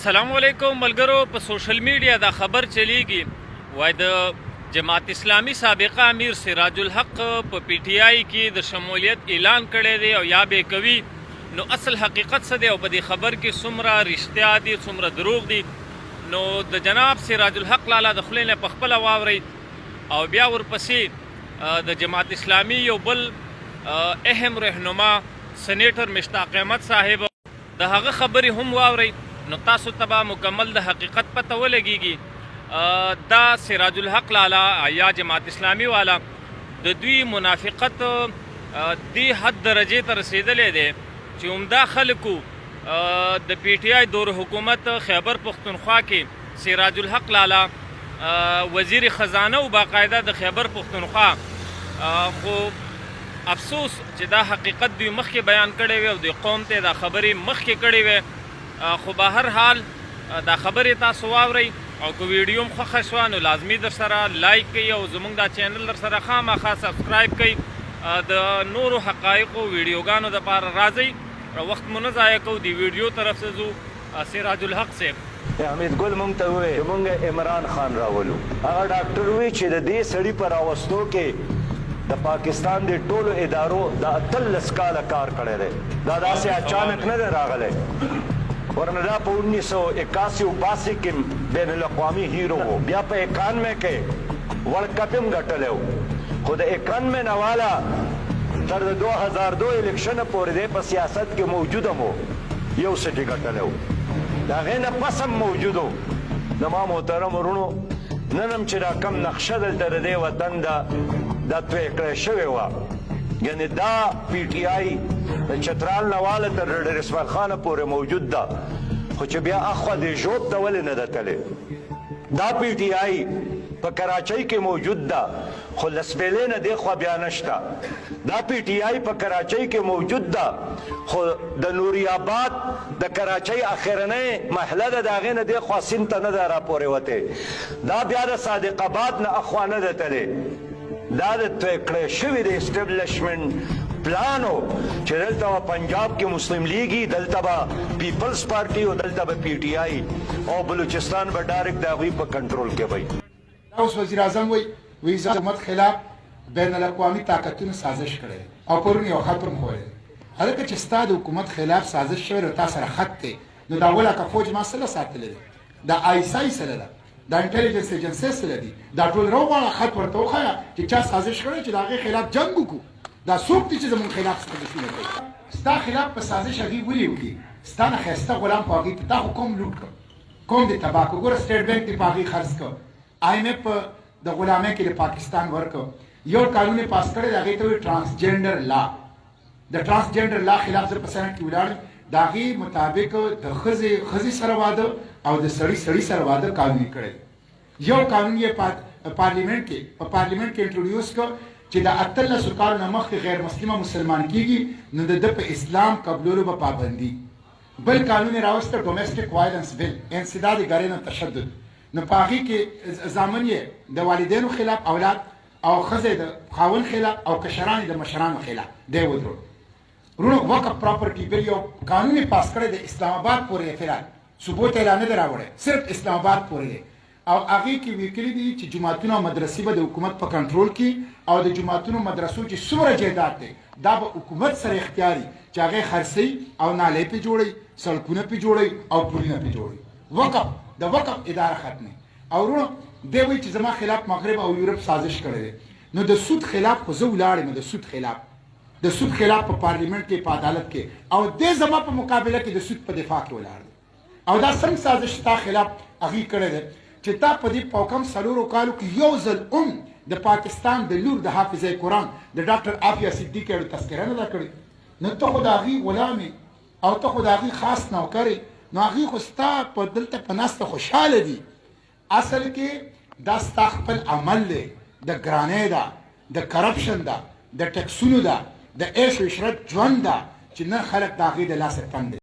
السلام علیکم ملګرو. په سوشل میډیا دا خبر چلیږي وای د جماعت اسلامی سابقه امیر سراج الحق په پی ټی آی کې د شمولیت اعلان کړی دی او یا به کوي. نو اصل حقیقت څه دی او په دې خبر کې څومره رښتیا دي څومره دروغ دي نو د جناب سراج الحق لالا د خولې نه په خپله واورئ او بیا ورپسې د جماعت اسلامی یو بل اهم رهنما سینیټر مشتاق احمد صاحب د هغه خبرې هم واورئ. نو تاسو ته به مکمل د حقیقت پته ولګیږي. دا سراج الحق لالا یا جماعت اسلامی والا د دوی منافقت دې حد درجې ته رسیدلی دی چې عمده خلکو د پی ټی آی دور حکومت خیبر پختونخوا کې سراج الحق لالا وزیر خزانه او باقاعده د خیبر پختونخوا خو افسوس چې دا حقیقت دوی مخکې بیان کړی وي او د قوم ته دا خبرې مخکې کړې وي. خو به هر حال دا خبرې تاسو واورئ او که ویډیو هم خوښه شوه نو لازمي در سره لایک کوئ او زموږ دا چینل در سره خامخا سبسکرایب کوئ. د نورو حقایقو ویډیوګانو دپاره راځئ. وخت مو نه ضایع کوو د ویډیو طرف څه ځو. سراج الحق صاحب حمید ګل مونږ ته وویل چې مونږ عمران خان راولو. هغه ډاکټر وی چې د دې سړي په راوستو کې د پاکستان د ټولو ادارو د 18 کاله کار کړی دی. دا داسې اچانک نه دی راغلی. ورنه دا په 1981-82 کې بین الاقوامی هیرو و. بیا په 91 کې ورلډ کپ هم ګټلی و. خو د 91 نه والا تر د 2002 الیکشن پورې دی په سیاست کې موجود هم و. یو سټي ګټلی و. د هغې نه پس هم موجود و. زما محترم ورونو نن هم چې دا کم نقشه دلته د دې وطن دا توی کړی شوې وه یعنی دا پی ټی آی د چترال نه واله تر ډډر اسماعیل خانه پورې موجود ده. خو چې بیا اخوا د ژوب ته ولې نه ده تللی. دا پی ټی آی په کراچۍ کې موجود ده خو لسبیلې نه دې خوا بیا نشته. دا پی ټی آی په کراچۍ کې موجود ده خو د نوري آباد د کراچۍ اخرنۍ محله ده د هغې نه دې خوا سیند ته نه ده راپورې وتې. دا بیا د صادق آباد نه اخوا نه ده تللی. دا د توی کړی شوي د اسټبلشمنټ پلان و چې دلته به پنجاب کې مسلم لیګي، دلته به پیپلز پارټي او دلته به پی ټی آی او بلوچستان به ډایرکټ د هغوی په کنټرول کې وي. اوس وزیر اعظم وایي حکومت خلاف بین الاقوامي طاقتونو سازش کړی او پرون یو خط هم خوړی. هلکه چې ستا د حکومت خلاف سازش شوی نو تا سره خط دی نو دا اوله که فوج ما سره ساتلی دی دا آیسای سره ده دا انټیلیجنس ایجنسی سره دي دا ټول راوغواړه خط ورته وښیه چې چا سازش کړی چې د هغې خلاف جنګ وکړو. دا څوک دي چې زموږ خلاف سازشونه کوي؟ ستا خلاف په سازش هغوی ولې وکړي؟ ستا نه ښایسته غلام په هغوی ته تا خو کوم لوټ کړ کوم دې تباه کړو. ګوره سټیټ بینک دې په هغوی خرڅ کړ. آی ایم ایف د غلامۍ کې د پاکستان ورکړ. یو قانون یې پاس کړی د هغې ته وایي ټرانسجنډر لا. د ټرانسجنډر لا خلاف زه په سنټ کې ولاړم. د هغې مطابق د ښځې سره واده او د سړي سره واده قانوني کړی. یو قانون یې په پارلیمنټ کې انټروډیوس کړ چې د 18 کالو نه مخکې غیر مسلمه مسلمان کیږي نو د ده په اسلام قبلولو به پابندي. بل قانون یې راوسته ډومestic وایلنس بل انسداد ګرین تشدد. نو په هغې کې زامن یې د والدینو خلاف اولاد او ښځې د خاوند خلاف او کشران د مشرانو خلاف دی ودرول. وروڼو وقف پراپرټي بل یو قانون یې پاس کړی د اسلام آباد پورې فعلا ثبوت اعلان نه دی راوړی صرف اسلام آباد پورې دی او هغې کې لیکلي دي چې جوماتونه او مدرسې به د حکومت په کنټرول کې او د جوماتونو مدرسو چې څومره جایداد دی دا به حکومت سره اختیاري چې هغې خرڅوي او نالۍ پې جوړوي سړکونه پې جوړوي او پلونه پې جوړوي. وقف د وقف اداره ختمي. او وروڼو دی وایي چې زما خلاف مغرب او یورپ سازش کړی دی. نو د سود خلاف خو زه ولاړ یم د سود خلاف په پارلیمنټ کې په عدالت کې او دې زما په مقابله کې د سود په دفاع کې ولاړ دی. او دا څنګه سازش تا خلاف هغې کړی دی چې تا په دې په کم څلورو کالو کې یو ځل د پاکستان د لور د حافظه قرآن د ډاکټر عافیه صدیقي اړو تذکره نه ده کړې. نو ته خو د هغې غلام او ته خو د هغې خاص نوکر نو هغې خو ستا په دلته په ناسته خوشحاله دي. اصل کې دا ستا خپل عمل دی د ګرانۍ ده د کرپشن ده د ټکسونو ده د عیش و عشرت ژوند ده چې نن خلک د هغې د لاسه تن دی.